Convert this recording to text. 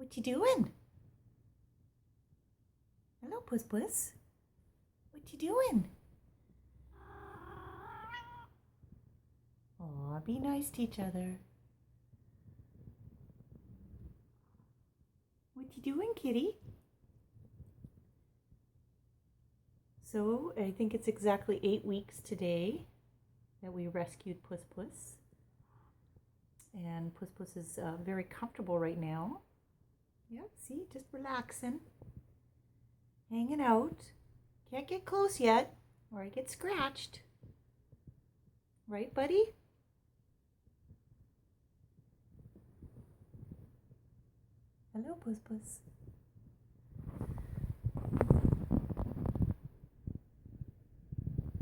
What you doing? Hello, Puss Puss. What you doing? Aw, be nice to each other. What you doing, kitty? So, I think it's exactly 8 weeks today that we rescued Puss Puss. And Puss Puss is very comfortable right now. Yep, see, just relaxing. Hanging out. Can't get close yet, or I get scratched. Right, buddy? Hello, Puss Puss.